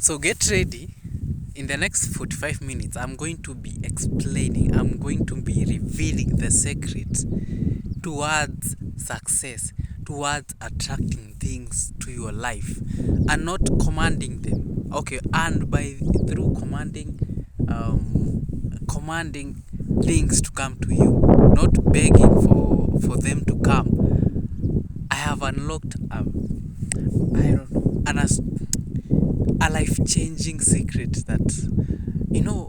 So get ready. In the next 45 minutes, I'm going to be explaining, I'm going to be revealing the secret towards success, towards attracting things to your life and not commanding them. Okay, and by through commanding things to come to you, not begging for them to come. I have unlocked I don't know, a life-changing secret that, you know,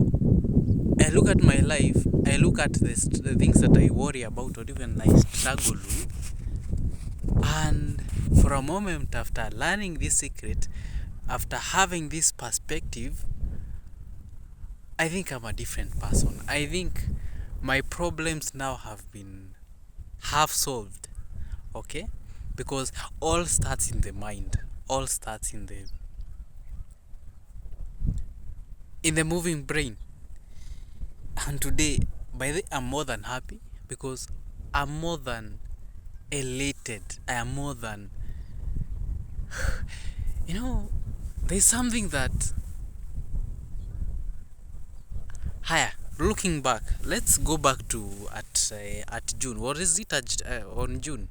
I look at my life, I look at the things that I worry about or even I struggle with, and for a moment after learning this secret, after having this perspective, I think I'm a different person. I think my problems now have been half solved, okay? Because all starts in the mind, all starts in the moving brain. And today, by the I'm more than happy because I'm more than elated. I am more than, you know, there's something that, higher. Looking back, let's go back to at June. What is it on June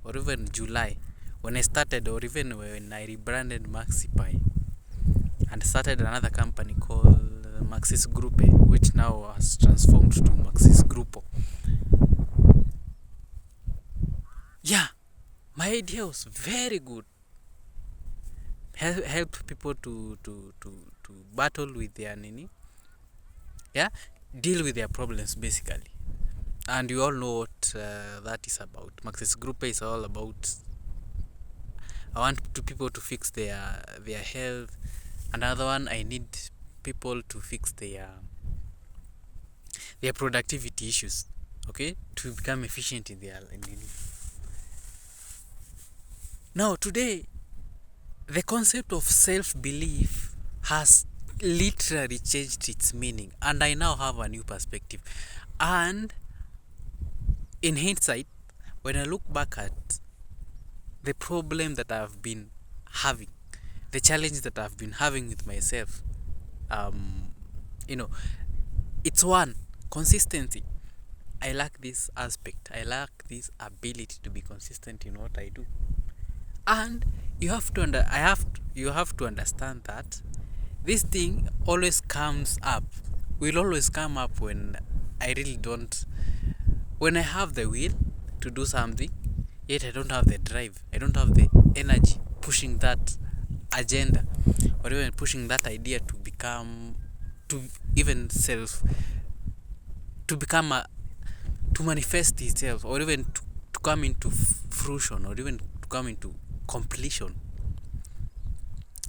or even July when I started, or even when I rebranded Maxipy and started another company called Maxis Gruppe, which now has transformed to Maxis Grupo. Yeah, my idea was very good. Help people to battle with their nini, yeah, deal with their problems basically. And you all know what that is about. Maxis Gruppe is all about, I want people to fix their health. Another one, I need people to fix their productivity issues, okay, to become efficient in their now today. The concept of self-belief has literally changed its meaning, and I now have a new perspective. And in hindsight, when I look back at the problem that I've been having, the challenge that I've been having with myself, you know, it's one, consistency. I lack this aspect. I lack this ability to be consistent in what I do. And you have to you have to understand that this thing always comes up. Will always come up when I really don't, when I have the will to do something, yet I don't have the drive. I don't have the energy pushing that agenda or even pushing that idea to become, to even self, to become a, to manifest itself, or even to come into fruition, or even to come into completion.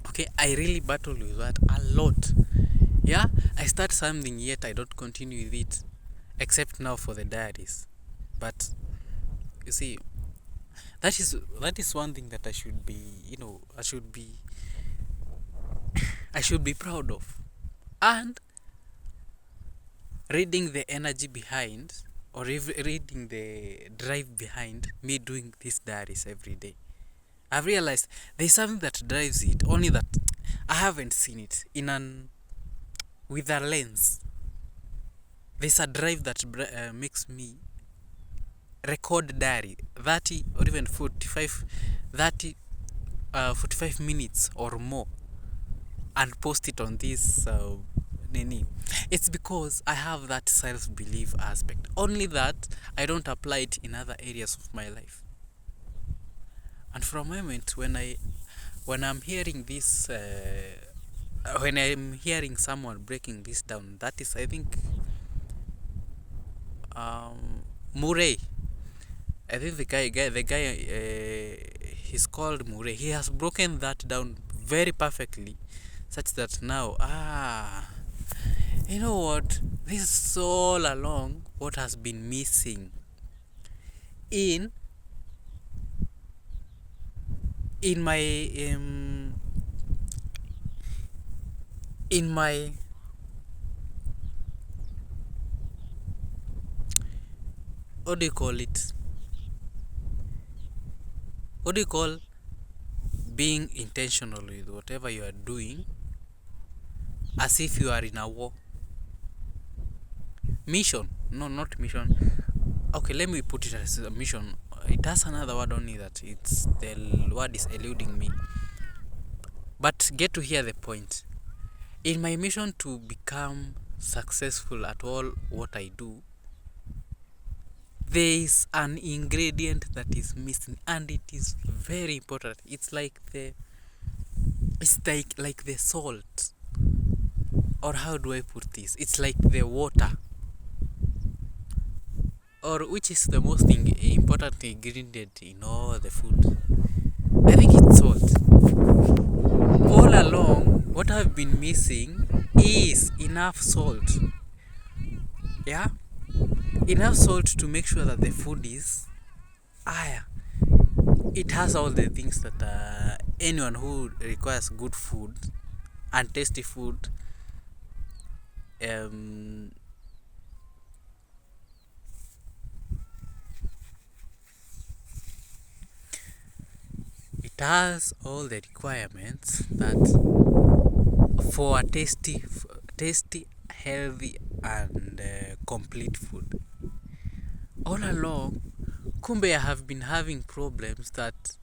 Okay, I really battle with that a lot. Yeah, I start something yet I don't continue with it, except now for the diaries. But you see, that is one thing that I should be, I should be proud of. And reading the energy behind, or reading the drive behind me doing these diaries every day, I've realized there's something that drives it, only that I haven't seen it in an with a lens. There's a drive that makes me record diary 30 or even 45 minutes or more and post it on this nini. It's because I have that self-belief aspect, only that I don't apply it in other areas of my life. And for a moment, when I'm hearing this when I'm hearing someone breaking this down, that is, I think, Murray. I think he's called Murray. He has broken that down very perfectly, such that now, you know what? This is all along what has been missing in my in my what do you call it? What do you call being intentional with whatever you are doing, as if you are in a war. Mission, no, not mission. Okay, let me put it as a mission. It has another word only that the word is eluding me. But get to hear the point. In my mission to become successful at all what I do, there is an ingredient that is missing, and it is very important. It's like the salt, or how do I put this? It's like the water, or which is the most important ingredient in all the food. I think it's salt. All along, what I've been missing is enough salt. Yeah, enough salt to make sure that the food is it has all the things that anyone who requires good food and tasty food it has all the requirements that for a tasty, healthy and complete food. All along, kumbe I have been having problems that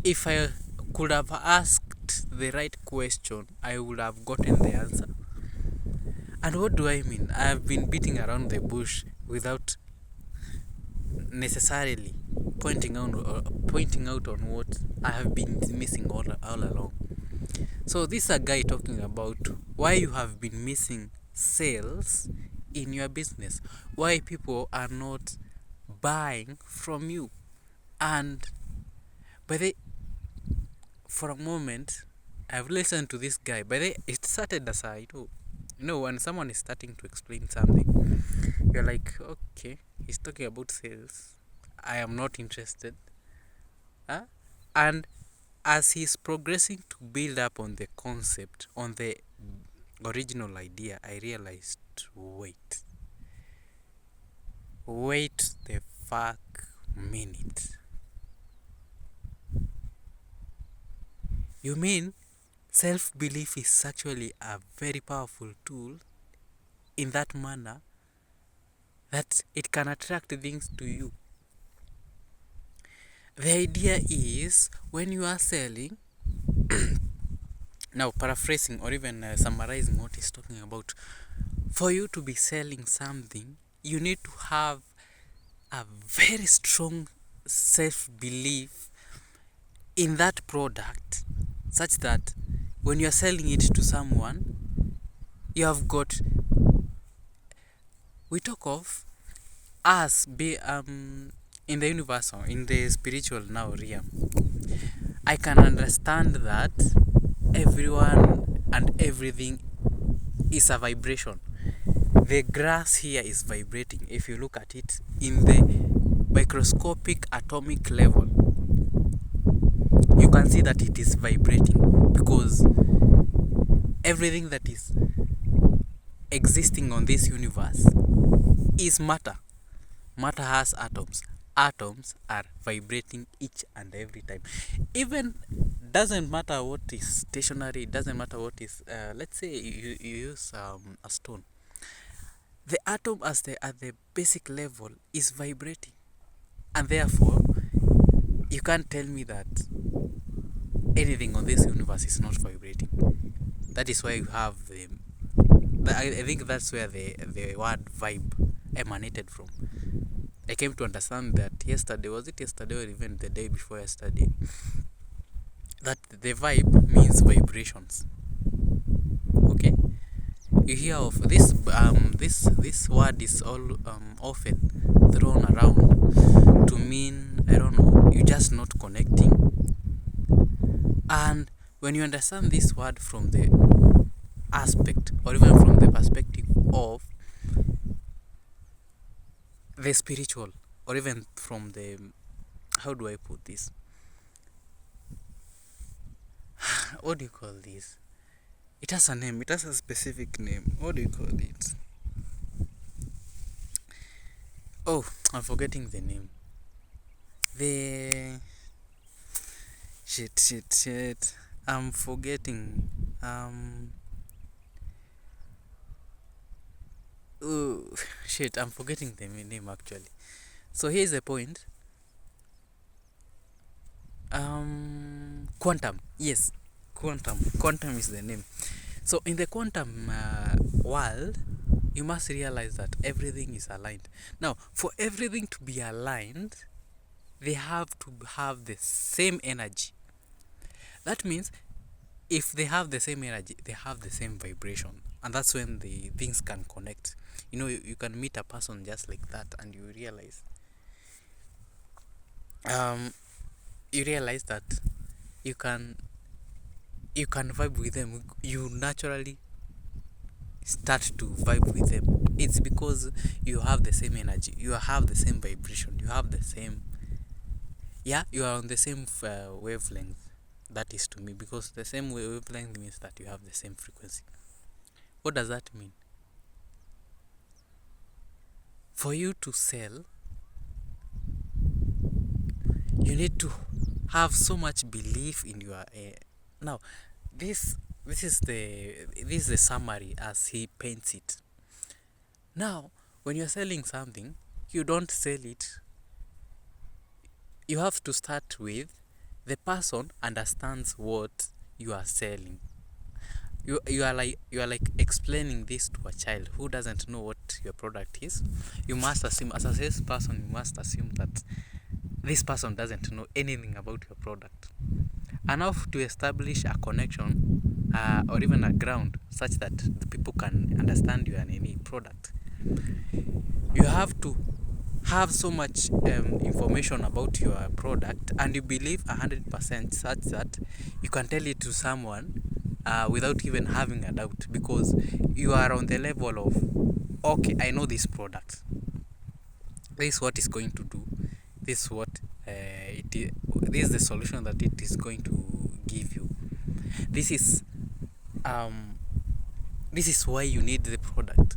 if I could have asked the right question, I would have gotten the answer. And what do I mean? I have been beating around the bush without necessarily pointing out on what I have been missing all along. So this is a guy talking about why you have been missing sales in your business, why people are not buying from you. And for a moment, I've listened to this guy, but it started as when someone is starting to explain something, you're like, okay, he's talking about sales. I am not interested. And as he's progressing to build up on the concept, on the original idea, I realized, wait the fuck minute. You mean self-belief is actually a very powerful tool in that manner that it can attract things to you? The idea is when you are selling, now paraphrasing or even summarizing what he's talking about, for you to be selling something, you need to have a very strong self-belief in that product, such that when you're selling it to someone, you have got, we talk of us be in the universal, in the spiritual now realm. I can understand that everyone and everything is a vibration. The grass here is vibrating. If you look at it in the microscopic atomic level, you can see that it is vibrating, because everything that is existing on this universe is matter. Matter has atoms. Atoms are vibrating each and every time. Even doesn't matter what is stationary, doesn't matter what is, let's say you use a stone. The atom at the basic level is vibrating. And therefore, you can't tell me that anything on this universe is not vibrating. That is why you have I think that's where the word vibe emanated from. I came to understand that yesterday or even the day before yesterday, that the vibe means vibrations. Okay? You hear of this this word is all often thrown around to mean, I don't know, you're just not connecting. And when you understand this word from the aspect or even from the perspective of the spiritual, or even from the, how do I put this, what do you call this? It has a name, it has a specific name. What do you call it? Oh, I'm forgetting the name. Shit. I'm forgetting. Oh, shit, I'm forgetting the name actually. So here's the point. Quantum. Yes, quantum. Quantum is the name. So in the quantum world, you must realize that everything is aligned. Now, for everything to be aligned, they have to have the same energy. That means if they have the same energy, they have the same vibration, and that's when the things can connect. You can meet a person just like that, and um, you realize that you can vibe with them. You naturally start to vibe with them. It's because you have the same energy, you have the same vibration, you have the same, yeah, you are on the same wavelength. That is to me, because the same wavelength means that you have the same frequency. What does that mean? For you to sell, you need to have so much belief in your now this is the summary as he paints it. Now when you're selling something, you don't sell it. You have to start with the person understands what you are selling. You are like explaining this to a child who doesn't know what your product is. You must assume, as a salesperson, you must assume that this person doesn't know anything about your product enough to establish a connection, or even a ground such that the people can understand you and any product. You have to have so much information about your product, and you believe 100% such that you can tell it to someone without even having a doubt, because you are on the level of, okay, I know this product, this is what it's going to do, this is what this is the solution that it is going to give you. This is why you need the product.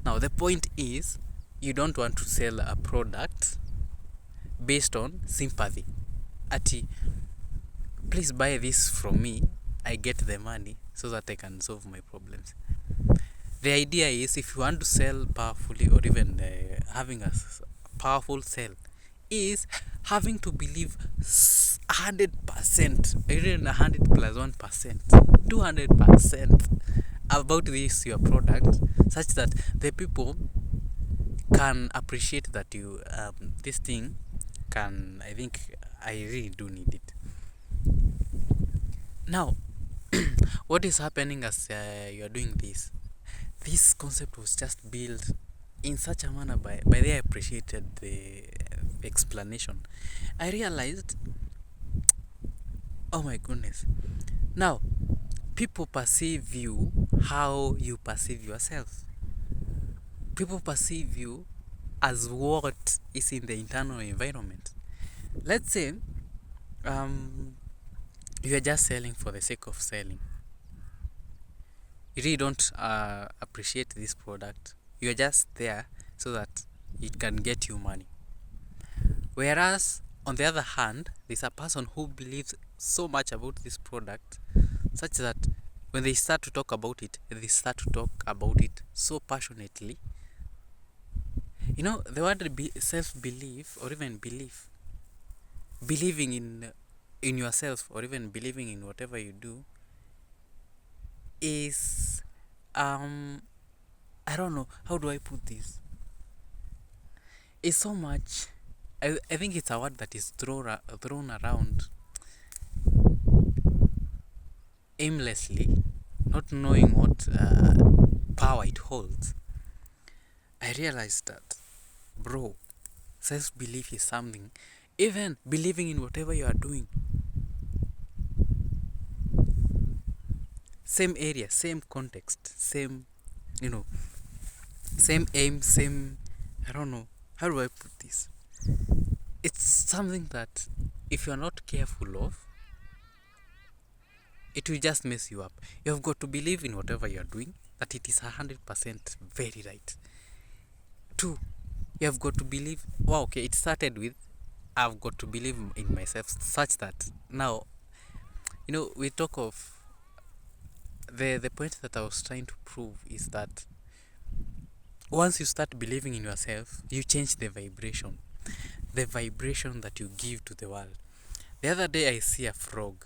Now the point is, you don't want to sell a product based on sympathy. Ati, please buy this from me, I get the money so that I can solve my problems. The idea is, if you want to sell powerfully, or even having a powerful sell, is having to believe 100%, even 100 plus 1%, 200% about this your product, such that the people can appreciate that you this thing can, I think I really do need it. Now what is happening as you are doing this concept was just built in such a manner by they appreciated the explanation. I realized, oh my goodness, now people perceive you how you perceive yourself. People perceive you as what is in the internal environment. Let's say you are just selling for the sake of selling. You really don't appreciate this product. You are just there so that it can get you money. Whereas on the other hand, there's a person who believes so much about this product, such that when they start to talk about it, they start to talk about it so passionately. The word self-belief, or even believing in yourself, or even believing in whatever you do, is I don't know, how do I put this? It's so much. I think it's a word that is thrown around aimlessly, not knowing what power it holds. I realized that, bro, self-belief is something, even believing in whatever you are doing. Same area, same context, same, same aim, same, I don't know, how do I put this? It's something that if you're not careful of, it will just mess you up. You have got to believe in whatever you're doing, that it is 100% very right. 2, you have got to believe, it started with, I've got to believe in myself such that now We talk of the point that I was trying to prove is that once you start believing in yourself, you change the vibration that you give to the world. The other day, I see a frog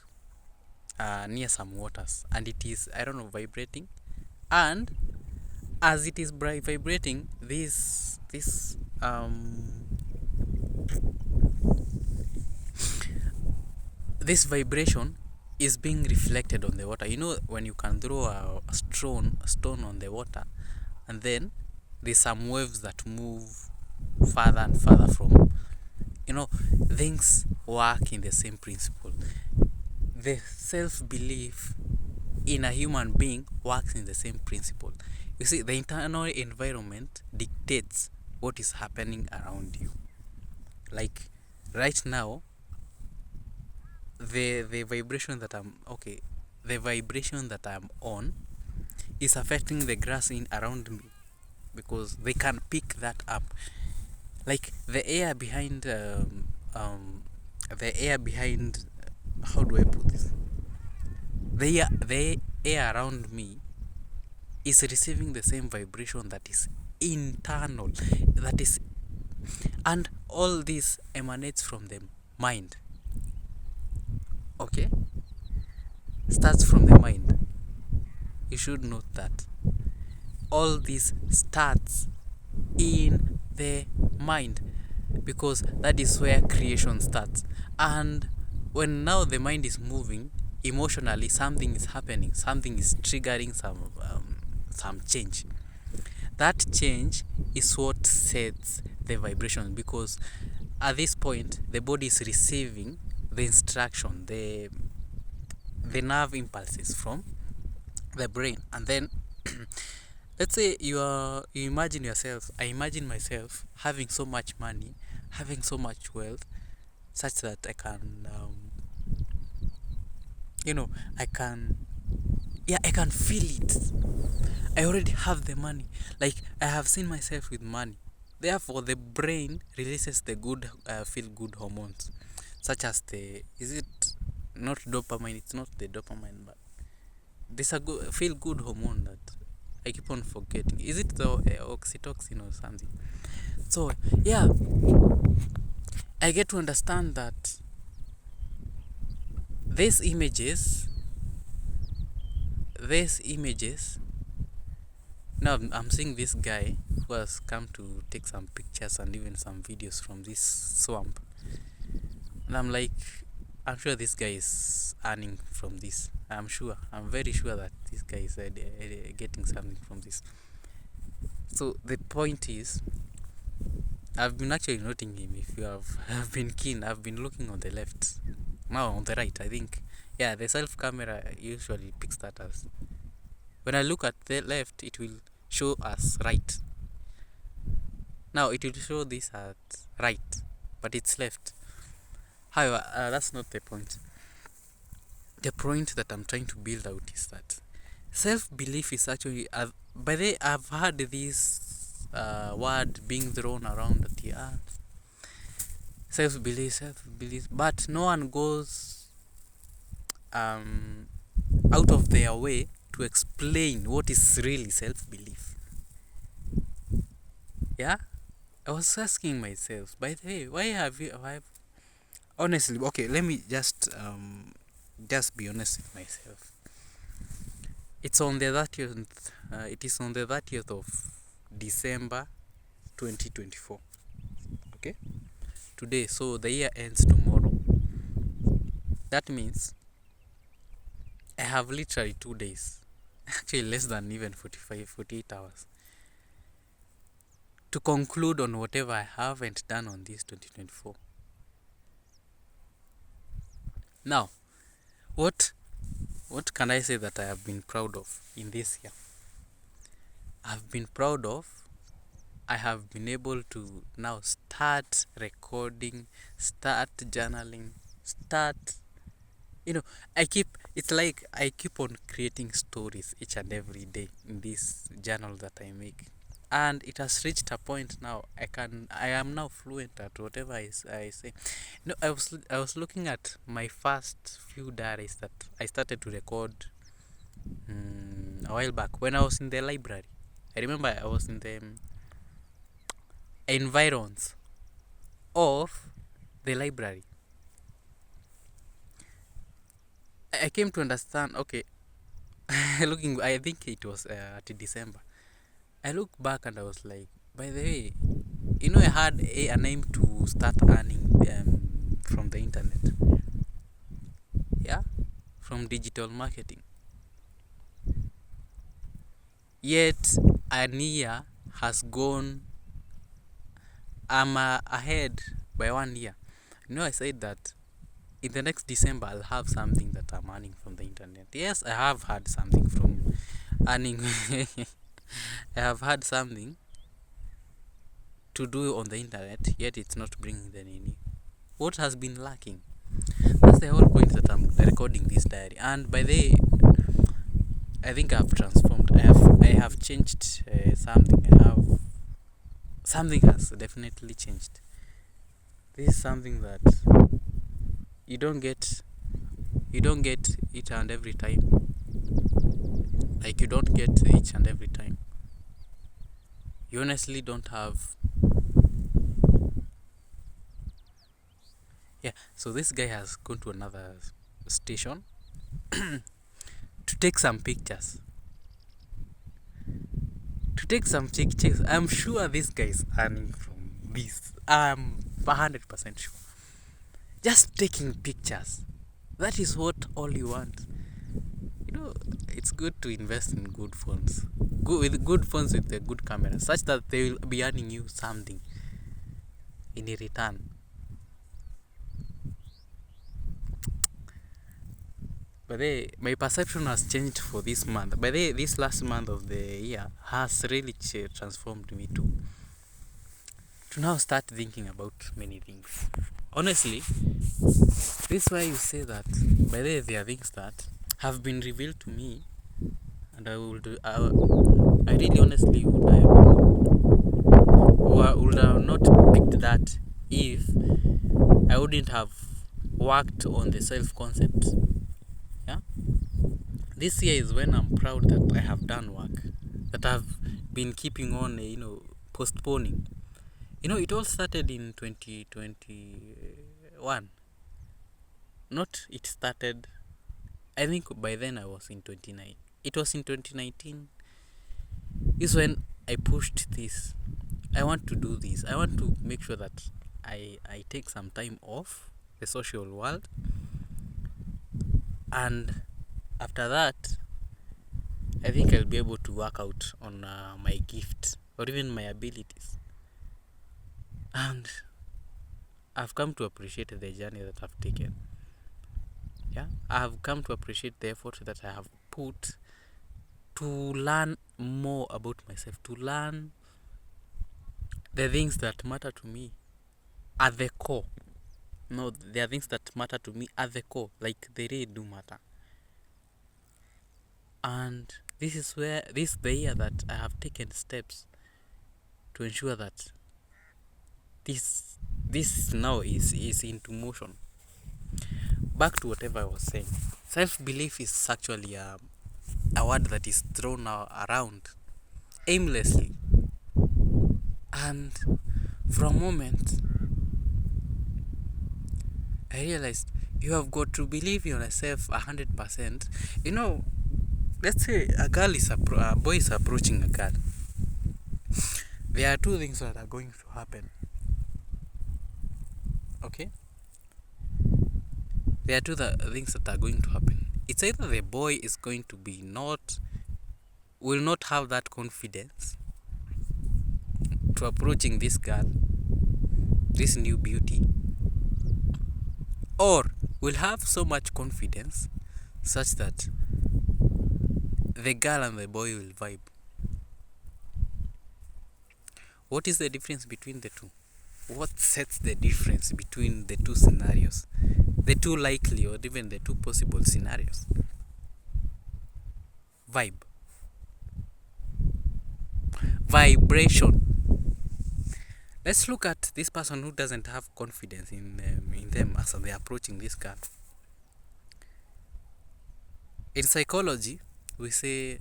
near some waters, and it is, I don't know, vibrating. And as it is vibrating, this vibration is being reflected on the water. When you can throw a stone on the water, and then there's some waves that move further and further from, things work in the same principle. The self-belief in a human being works in the same principle. You see, the internal environment dictates what is happening around you. Like right now, the vibration that I'm on is affecting the grass in around me, because they can pick that up. Like the air behind how do I put this? The air around me is receiving the same vibration that is internal, and all this emanates from the mind. Okay? Starts from the mind. You should note that all this starts in the mind, because that is where creation starts. And when now the mind is moving emotionally, something is happening, something is triggering some change. That change is what sets the vibration, because at this point the body is receiving the instruction, the nerve impulses from the brain. And then let's say you imagine yourself, I imagine myself having so much money, having so much wealth, such that I can I can feel it. I already have the money. Like, I have seen myself with money. Therefore, the brain releases the good, feel good hormones, such as is it not dopamine? It's not the dopamine, but there's a feel good hormone that I keep on forgetting. Is it the oxytocin or something? So, yeah, I get to understand that these images, now I'm seeing this guy who has come to take some pictures and even some videos from this swamp. And I'm like, I'm sure this guy is earning from this. I'm very sure that this guy is getting something from this. So the point is, I've been actually noting him. If you have been keen, I've been looking on the left. Now on the right, I think. Yeah, the self camera usually picks that as. When I look at the left, it will show us right. Now it will show this at right, but it's left. However, that's not the point. The point that I'm trying to build out is that self-belief is actually, by the way, I've heard this word being thrown around at the self-belief, but no one goes out of their way to explain what is really self-belief. Yeah, I was asking myself, by the way, why have honestly, okay, let me just be honest with myself. It's on the 30th. It is on the 30th of December 2024. Okay, today. So the year ends tomorrow. That means I have literally 2 days, actually less than even 48 hours, to conclude on whatever I haven't done on this 2024. Now, what can I say that I have been proud of in this year? I've been proud of, I have been able to now start recording, start journaling, it's like I keep on creating stories each and every day in this journal that I make. and it has reached a point now I am now fluent at whatever I say. No, I was looking at my first few diaries that I started to record a while back when I was in the library. I remember I was in the environs of the library. I came to understand, okay, looking, I think it was at December. I looked back and I was like, by the way, I had a name to start earning from the internet. Yeah, from digital marketing. Yet, an year has gone. I'm ahead by 1 year. I said that in the next December, I'll have something that I'm earning from the internet. Yes, I have had something from earning. I have had something to do on the internet, yet it's not bringing the money. What has been lacking? That's the whole point that I'm recording this diary. And by the way, I think I've transformed. I have changed something. Something has definitely changed. This is something that you don't get each and every time. Like, you don't get each and every time. You honestly don't have. Yeah, so this guy has gone to another station to take some pictures. I'm sure this guy is earning from this. I'm 100% sure. Just taking pictures. That is what all you want. It's good to invest in good phones. Good phones with a good camera, such that they will be earning you something in return. But my perception has changed for this month. But this last month of the year has really transformed me to now start thinking about many things. Honestly, this is why you say that. By the way, there are things that have been revealed to me, and I really honestly would have not picked that if I wouldn't have worked on the self-concept. Yeah, this year is when I'm proud that I have done work that I've been keeping on, postponing. It all started in 2021. Not it started. I think by then I was in 29. It was in 2019. This is when I pushed this. I want to do this. I want to make sure that I take some time off the social world. And after that, I think I'll be able to work out on my gift or even my abilities. And I've come to appreciate the journey that I've taken. Yeah, I've come to appreciate the effort that I have put to learn more about myself, to learn the things that matter to me at the core. No, there are things that matter to me at the core, like they really do matter. And this is the year that I have taken steps to ensure that this now is into motion. Back to whatever I was saying. Self-belief is actually a word that is thrown around aimlessly. And for a moment, I realized you have got to believe in yourself 100%. Let's say a boy is approaching a girl. There are two things that are going to happen. Okay? There are two things that are going to happen. It's either the boy is going to will not have that confidence to approaching this girl, this new beauty, or will have so much confidence such that the girl and the boy will vibe. What is the difference between the two? What sets the difference between the two scenarios? The two likely or even the two possible scenarios? Vibe. vibration. Let's look at this person who doesn't have confidence in them as they're approaching this girl. In psychology, we say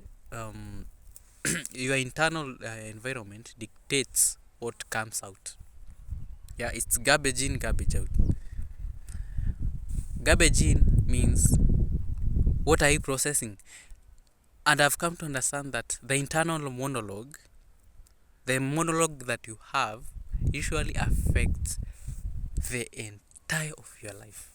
your internal environment dictates what comes out. Yeah, it's garbage in, garbage out. Garbage in means what are you processing? And I've come to understand that the internal monologue, the monologue that you have, usually affects the entire of your life.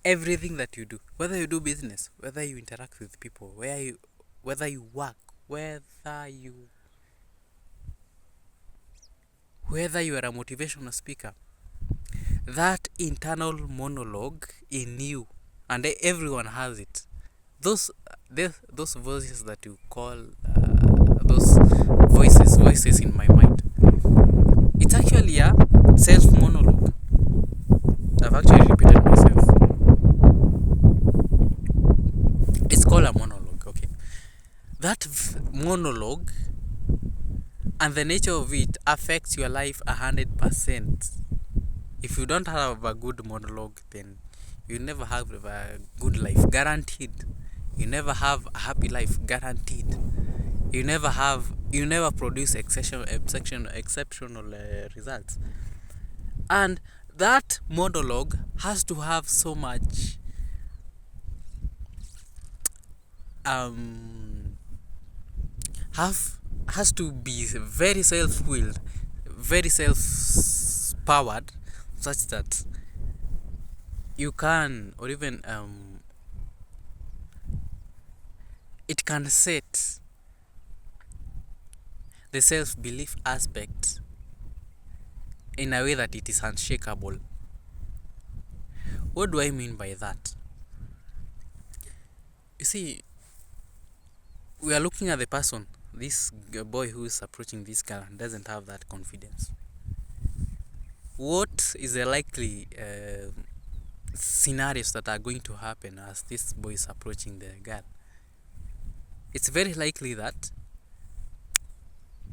Everything that you do, whether you do business, whether you interact with people, whether you work, whether you are a motivational speaker, that internal monologue in you, and everyone has it. Those voices that you call those voices in my mind, it's actually a self monologue. I've actually repeated myself. It's called a monologue. Okay, that monologue and the nature of it affects your life 100%. If you don't have a good monologue, then you never have a good life, guaranteed. You never have a happy life, guaranteed. You never produce exceptional results. And that monologue has to have so much has to be very self-willed, very self-powered, such that you can, or even it can set the self-belief aspect in a way that it is unshakable. What do I mean by that? You see, we are looking at the person, this boy who is approaching this girl and doesn't have that confidence. What is the likely scenarios that are going to happen as this boy is approaching the girl? It's very likely that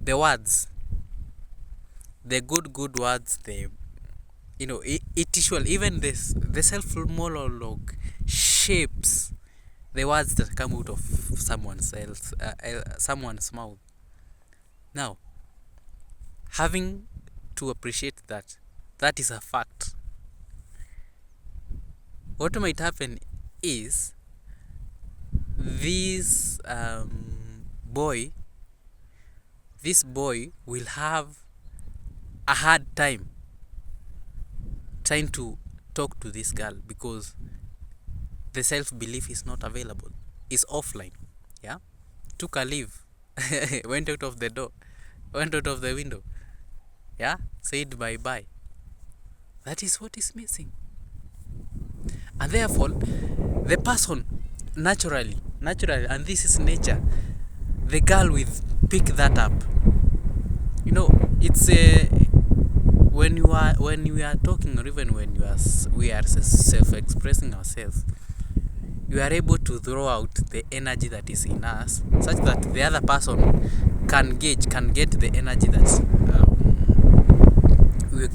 the words, the good words, it usually, even the self-monologue shapes the words that come out of someone's mouth. Now, having to appreciate that is a fact. What might happen is this boy will have a hard time trying to talk to this girl because the self-belief is not available, is offline. Yeah, took a leave, went out of the door, went out of the window. Yeah, said bye-bye. That is what is missing. And therefore, the person naturally, and this is nature, the girl will pick that up. It's when we are talking, or even when we are self-expressing ourselves, you are able to throw out the energy that is in us, such that the other person can get the energy that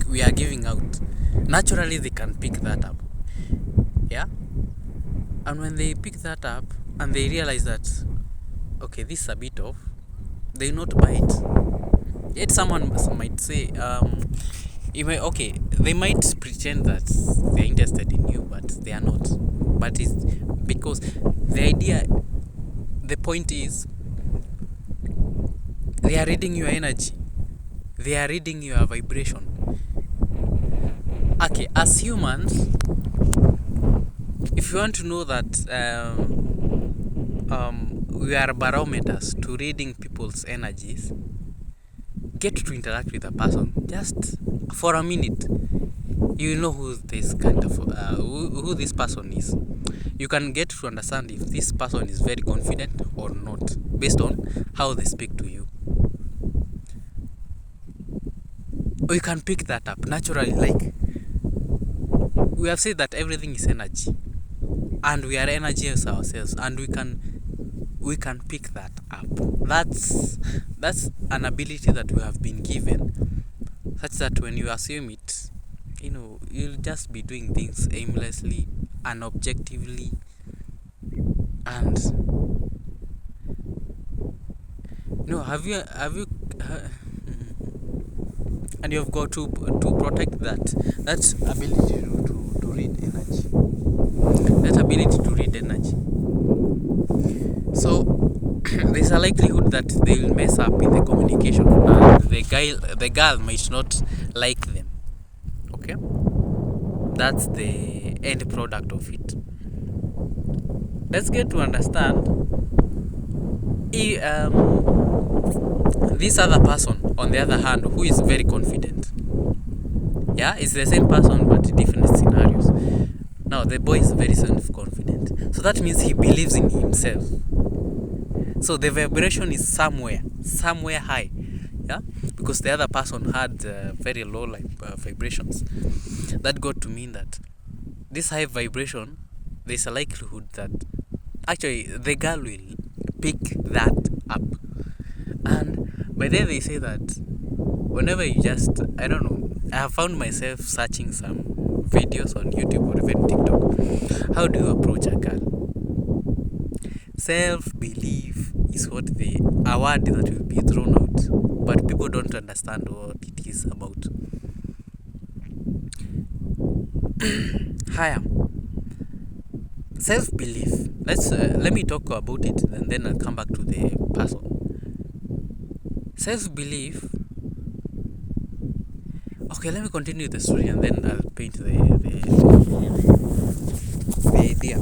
we are giving out. Naturally, they can pick that up. Yeah, and when they pick that up and they realize that, okay, this is a bit off, they not buy it. Yet someone might say, they might pretend that they're interested in you, but they are not. But it's because the point is, they are reading your energy, they are reading your vibration. Okay, as humans, if you want to know that we are barometers to reading people's energies, get to interact with a person just for a minute. You know who this who this person is. You can get to understand if this person is very confident or not based on how they speak to you. Or you can pick that up naturally. Like, we have said that everything is energy, and we are energy ourselves, and we can we can pick that up. That's an ability that we have been given, such that when you assume it, you'll just be doing things aimlessly and objectively, and have you and you've got to protect that ability to read energy, that ability to read energy. So there's a likelihood that they will mess up in the communication, and the girl might not like them. Okay, that's the end product of it. Let's get to understand this other person, on the other hand, who is very confident. Yeah, it's the same person but different scenarios. Now the boy is very self-confident, so that means he believes in himself. So the vibration is somewhere high. Yeah, because the other person had very low vibrations. That got to mean that this high vibration, there's a likelihood that actually the girl will pick that up. And by then they say that whenever you I don't know, I have found myself searching some videos on YouTube or even TikTok. How do you approach a girl? Self-belief is a word that will be thrown out, but people don't understand what it is about. Higher self-belief. Let me talk about it, and then I'll come back to the person. Self-belief. Okay, let me continue the story, and then I'll paint the idea.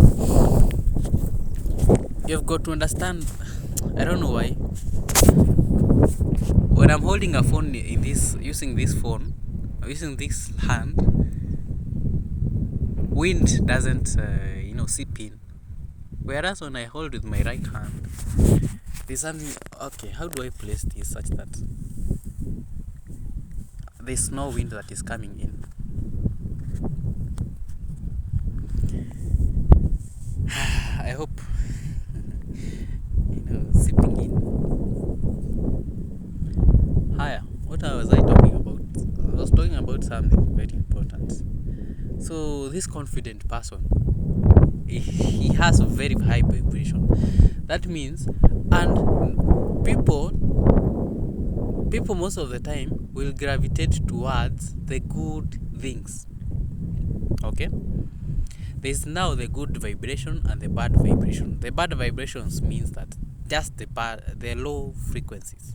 You've got to understand. I don't know why. When I'm holding a phone using this hand, wind doesn't seep in. Whereas when I hold with my right hand, there's something. Okay, how do I place this such that there's no wind that is coming in? I hope sipping in. Higher. What was I talking about? I was talking about something very important. So this confident person, he has a very high vibration. That means, and people most of the time will gravitate towards the good things. Okay, there's now the good vibration and the bad vibration. The bad vibrations means that just the low frequencies.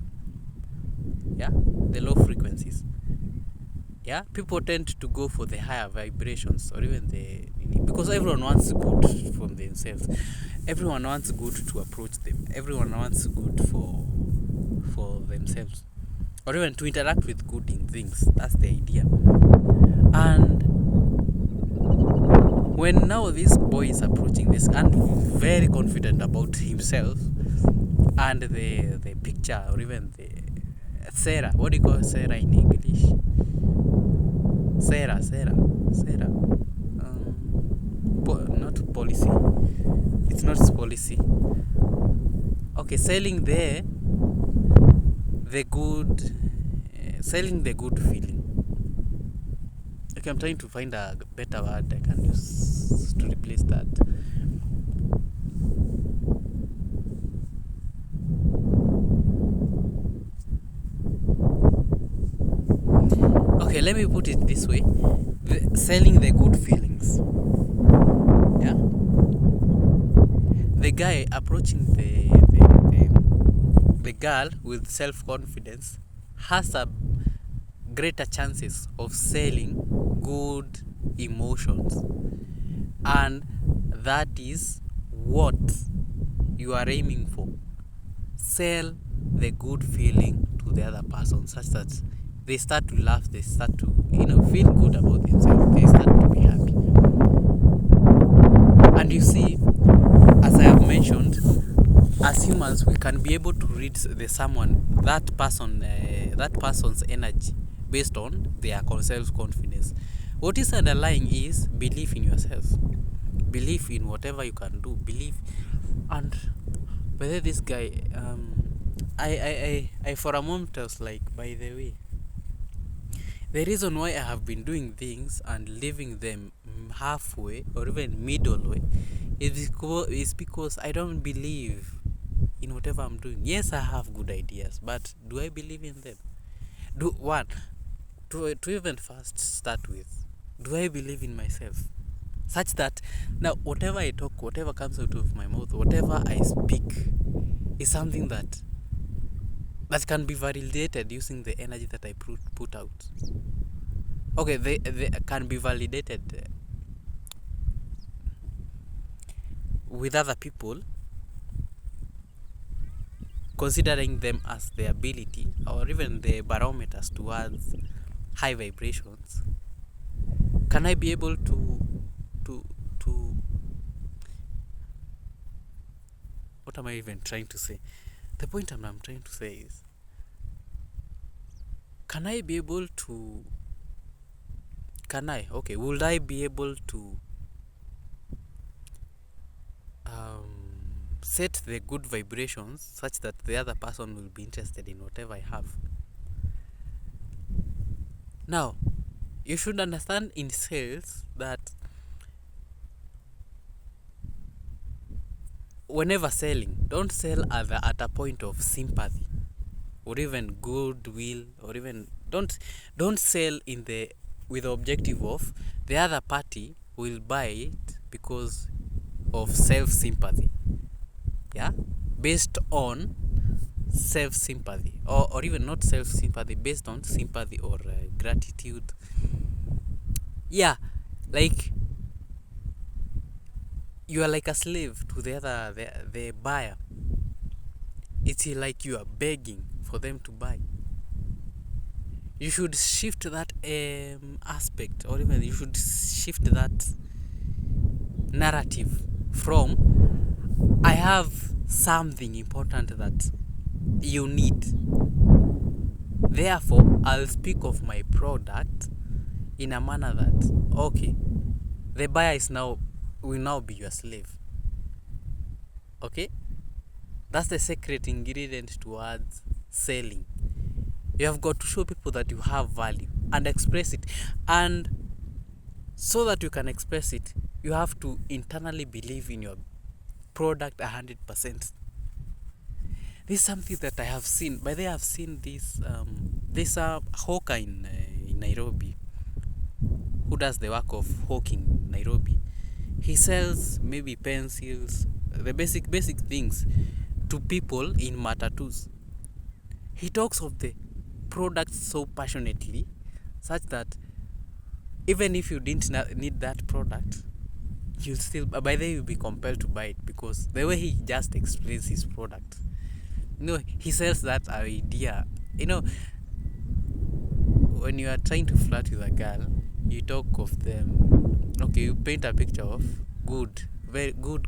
Yeah, the low frequencies. Yeah, people tend to go for the higher vibrations, or even because everyone wants good from themselves. Everyone wants good to approach them. Everyone wants good for themselves, or even to interact with good in things. That's the idea. And when now this boy is approaching this and very confident about himself and the picture, or even the Sarah, what do you call Sarah in English? Sarah. Not policy. It's not policy. Okay, selling the good feeling. Okay, I'm trying to find a better word I can use to replace that. Okay, let me put it this way. Selling the good feelings. Yeah? The guy approaching the girl with self-confidence has a greater chances of selling good emotions. And that is what you are aiming for. Sell the good feeling to the other person, such that they start to laugh, they start to feel good about themselves, they start to be happy. And you see, as I have mentioned, as humans we can be able to read that person's energy based on their self-confidence. What is underlying is belief in yourself, belief in whatever you can do, belief. And But then this guy, I for a moment I was like, by the way, the reason why I have been doing things and leaving them halfway or even middle way is because I don't believe in whatever I'm doing. Yes, I have good ideas, but do I believe in them? To even first start with, do I believe in myself? Such that now whatever I talk, whatever comes out of my mouth, whatever I speak is something that can be validated using the energy that I put out. Okay, they can be validated with other people, considering them as the ability or even the barometers towards high vibrations. Can I be able to what am I even trying to say? The point I'm trying to say is, can I be able to would I be able to set the good vibrations such that the other person will be interested in whatever I have? Now, you should understand in sales that whenever selling, don't sell at a point of sympathy or even goodwill, or even don't sell with the objective of the other party will buy it because of self-sympathy. Yeah, based on self-sympathy, or even not self-sympathy, based on sympathy or gratitude. Yeah, like you are like a slave to the buyer. It's like you are begging for them to buy. You should shift that aspect, or even you should shift that narrative from I have something important that you need, therefore I'll speak of my product in a manner that, okay, the buyer will now be your slave. Okay, that's the secret ingredient towards selling. You have got to show people that you have value and express it, and so that you can express it, you have to internally believe in your product 100%. This is something that I have seen. By the way, I've seen this hawker in Nairobi, who does the work of hawking in Nairobi. He sells maybe pencils, the basic things to people in matatus. He talks of the product so passionately, such that even if you didn't need that product, you'll still, by then you'll be compelled to buy it, because the way he just explains his product, he sells that idea. When you are trying to flirt with a girl, you talk of them. Okay, you paint a picture of very good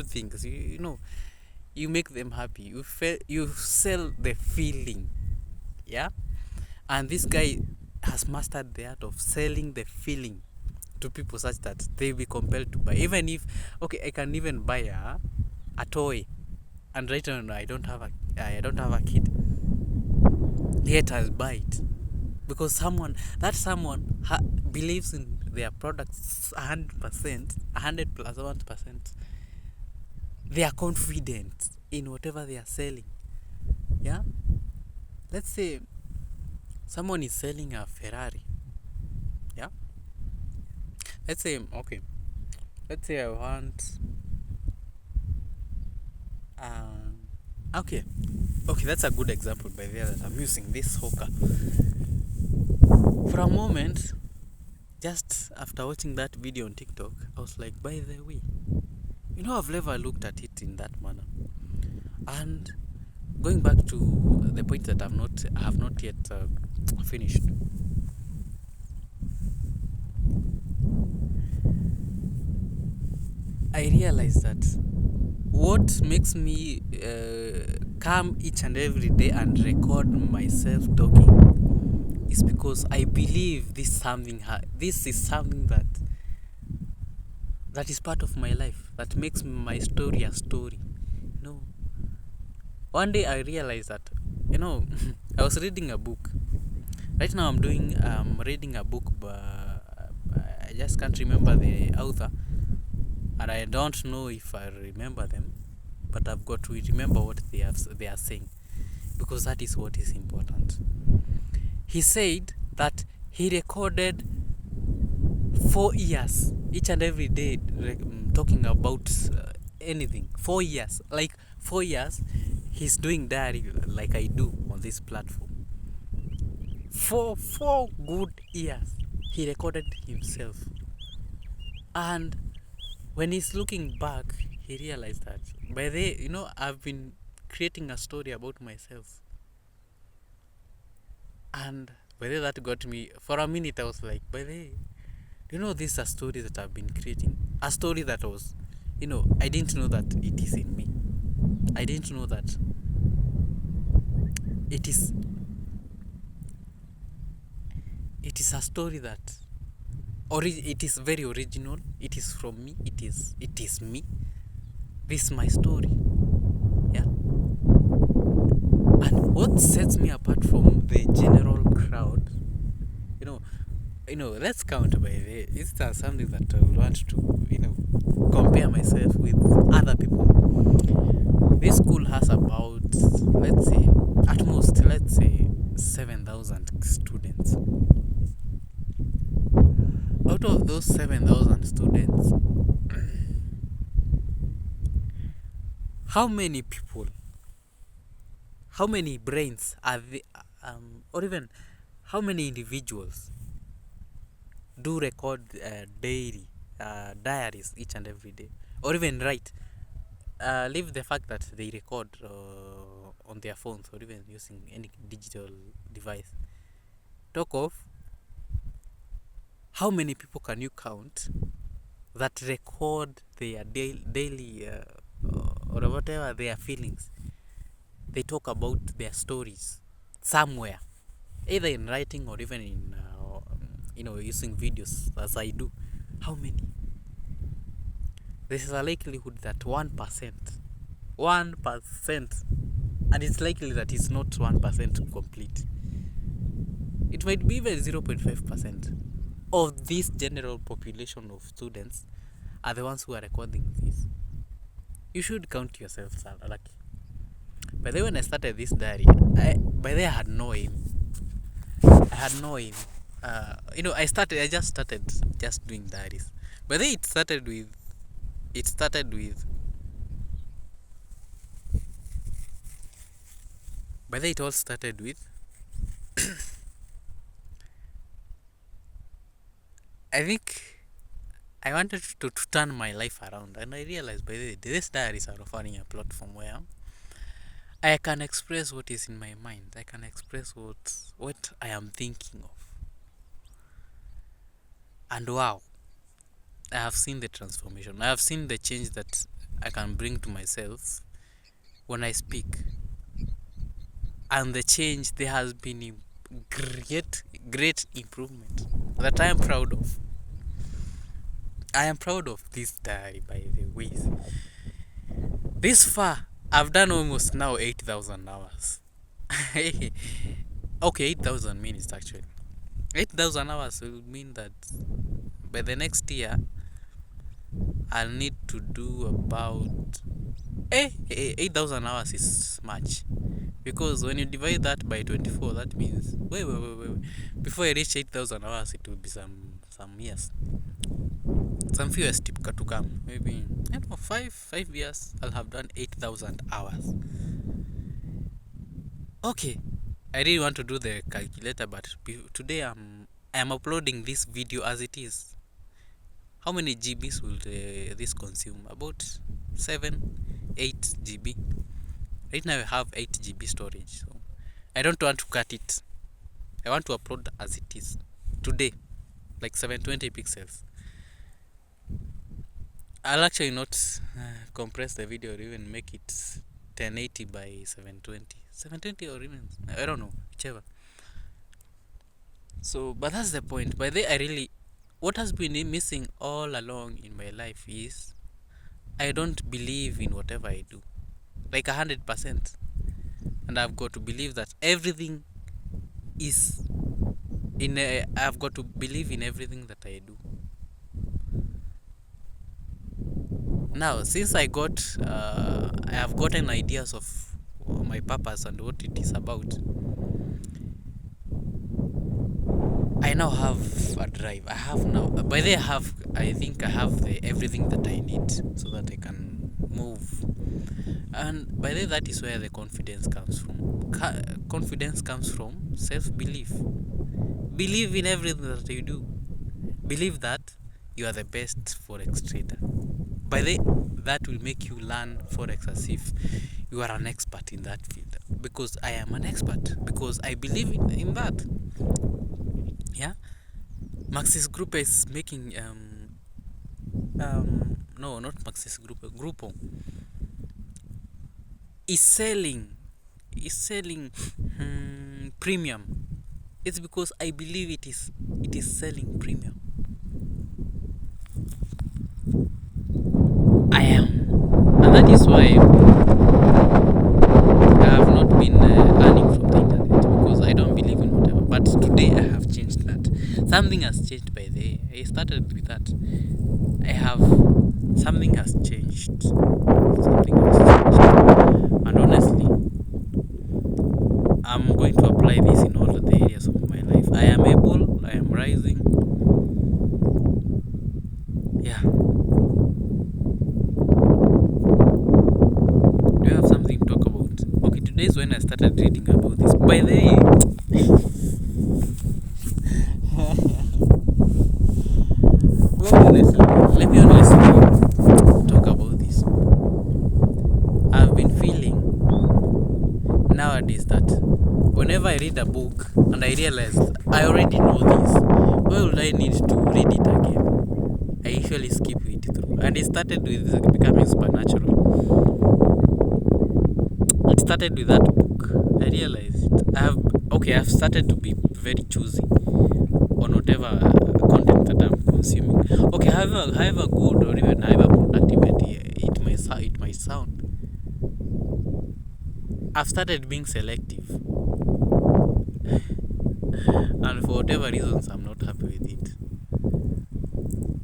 things. You make them happy. You sell the feeling. Yeah, and this guy has mastered the art of selling the feeling to people such that they'll be compelled to buy. Even if, okay, I can even buy a toy, and right now I don't have a kid, yet I'll buy it because someone believes in their products 100%, 100 plus 1%. They are confident in whatever they are selling. Yeah, let's say someone is selling a Ferrari. Yeah, let's say I want okay, that's a good example by the way that I'm using this hawker. For a moment, just after watching that video on TikTok, I was like, by the way, I've never looked at it in that manner. And going back to the point that I have not yet finished. I realized that what makes me come each and every day and record myself talking is because I believe this is something that is part of my life, that makes my story a story. One day I realized that, I was reading a book. Right now I'm reading a book, but I just can't remember the author, and I don't know if I remember them, but I've got to remember what they are saying, because that is what is important. He said that he recorded 4 years each and every day, talking about anything. 4 years, like 4 years, he's doing diary like I do on this platform. For 4 good years, he recorded himself, and when he's looking back, he realized that by the I've been creating a story about myself, and by the that got me for a minute. I was like, by the this is a story that I've been creating, a story that was, I didn't know that it is in me. I didn't know that it is a story that, or it is very original. It is from me. It is me. This is my story. Yeah. And what sets me apart from the general crowd, let's count by the, is that something that I would want to, compare myself with other people. This school has about, let's say, at most, 7,000 students. Out of those 7,000 students, how many people, how many brains are they, or even how many individuals do record daily diaries each and every day, or even write? Leave the fact that they record on their phones or even using any digital device. Talk of how many people can you count that record their daily or whatever their feelings. They talk about their stories somewhere, either in writing or even in using videos, as I do. How many? There is a likelihood that 1%, and it's likely that it's not 1% complete. It might be even 0.5% of this general population of students are the ones who are recording this. You should count yourself lucky. By the way, when I started this diary, I had no aim. I had no aim. I just started just doing diaries. By the way, it started with by the way, it all started with I think I wanted to turn my life around, and I realized by the way, these diaries are offering a platform where I can express what is in my mind. I can express what I am thinking of. And wow, I have seen the transformation. I have seen the change that I can bring to myself when I speak. And the change, there has been a great improvement that I am proud of. I am proud of this diary, by the way. This far, I've done almost now 8,000 hours. Okay, 8,000 minutes actually. 8,000 hours will mean that by the next year, I'll need to do about 8,000 hours is much, because when you divide that by 24, that means wait. Before I reach 8,000 hours, it will be some years, some few years to come. Maybe 5 years. I'll have done 8,000 hours. Okay, I really want to do the calculator, but today I'm uploading this video as it is. How many GBs will this consume? About 7-8 GB. Right now I have 8 GB storage, so I don't want to cut it. I want to upload as it is today, like 720 pixels. I'll actually not compress the video or even make it 1080 by 720 or even, I don't know, whichever. So, but that's the point. By the way, what has been missing all along in my life is I don't believe in whatever I do, like 100%. and I've got to believe that everything is I've got to believe in everything that I do. Now, since I have gotten ideas of my purpose and what it is about, I now have a drive. I have now. By the way, I think I have everything that I need so that I can move. And by the way, that is where the confidence comes from. Confidence comes from self-belief. Believe in everything that you do. Believe that you are the best Forex trader. By the way, that will make you learn Forex as if you are an expert in that field. Because I am an expert. Because I believe in that. Yeah. Maxis Group is making no, not Maxis Group. Groupon is selling premium. It's because I believe it is selling premium. I am, and that is why I have not been earning from the internet, because I don't believe in whatever. But today I have changed that. Something has changed. By the way, I started with that. Something has changed. And honestly, I'm going to apply this in all the areas of my life. I am able, I am rising. Yeah. Do you have something to talk about? Okay, today is when I started reading about this. By the way, let me honestly talk about this. I've been feeling nowadays that whenever I read a book and I realize I already know this, why would I need to read it again? I usually skip it through. And it started with becoming supernatural. It started with that book. I realized I've started to be very choosy on whatever content that I'm consuming. Okay, however good or even however productive it might sound, I've started being selective. And for whatever reasons, I'm not happy with it.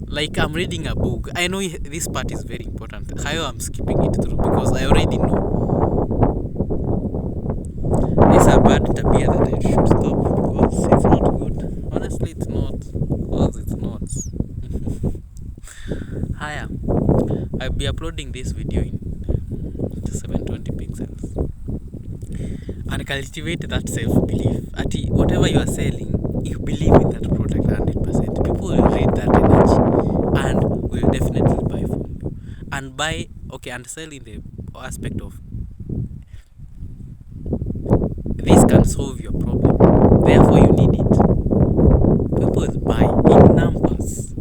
Like, I'm reading a book. I know this part is very important. However, I'm skipping it through because I already know. These are bad tabia that I should stop because it's not good. Honestly, it's not. Because it's not. Higher. I'll be uploading this video in 720 pixels. And cultivate that self-belief. Whatever you are selling, you believe in that product 100%. People will read that energy and will definitely buy from you. And sell in the aspect of this can solve your problem, therefore you need it. People will buy in numbers.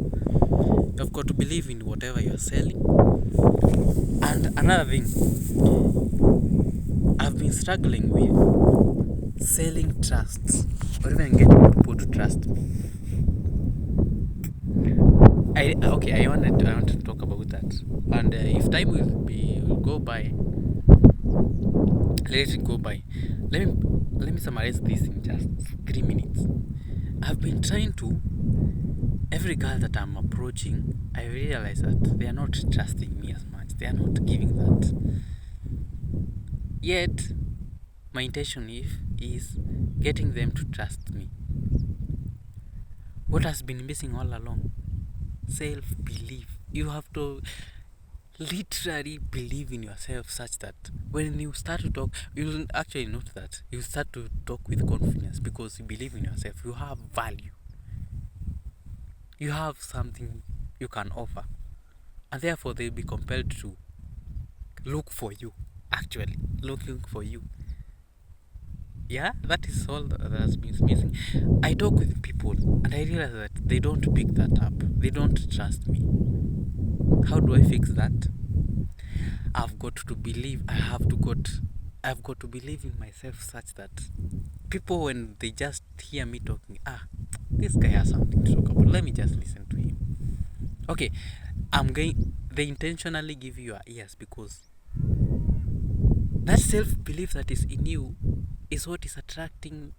You've got to believe in whatever you are selling. And another thing, I've been struggling with selling trusts or even getting people to trust me. I wanted to talk about that, and if time will go by, let it go by. Let me summarize this in just 3 minutes. I've been trying to. Every girl that I'm approaching, I realize that they are not trusting me as much. They are not giving that. Yet, my intention is getting them to trust me. What has been missing all along? Self-belief. You have to literally believe in yourself such that when you start to talk, you'll actually note that you start to talk with confidence because you believe in yourself. You have value. You have something you can offer. And therefore, they'll be compelled to look for you. Actually, looking for you. Yeah, that is all that has been missing. I talk with people and I realize that they don't pick that up. They don't trust me. How do I fix that? I've got to believe in myself such that people, when they just hear me talking, this guy has something to talk about. Let me just listen to him. Okay, they intentionally give you your ears because That self-belief that is in you is what is attracting,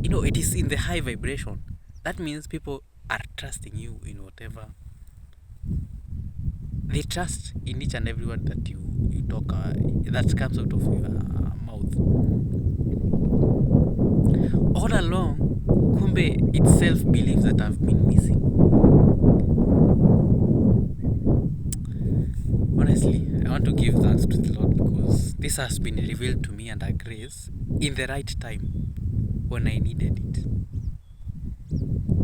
it is in the high vibration. That means people are trusting you in whatever. They trust in each and every word that you talk, that comes out of your mouth. All along, kumbe, it's self-belief that I've been missing. Honestly, I want to give thanks to the Lord because this has been revealed to me under grace in the right time when I needed it.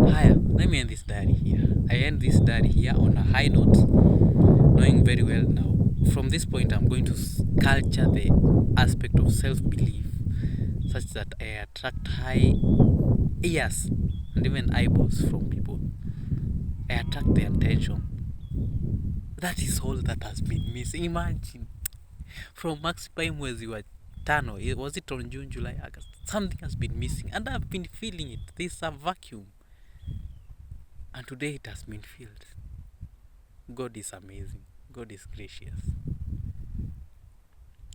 Haya, let me end this diary here. I end this diary here on a high note, knowing very well now. From this point, I'm going to culture the aspect of self-belief such that I attract high ears and even eyeballs from people. I attract their attention. That is all that has been missing. Imagine, from Max Prime mwezi wa tano, was it on June, July, August? Something has been missing and I've been feeling it. There's a vacuum. And today it has been filled. God is amazing. God is gracious.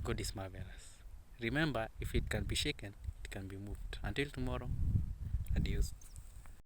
God is marvelous. Remember, if it can be shaken, it can be moved. Until tomorrow, adios.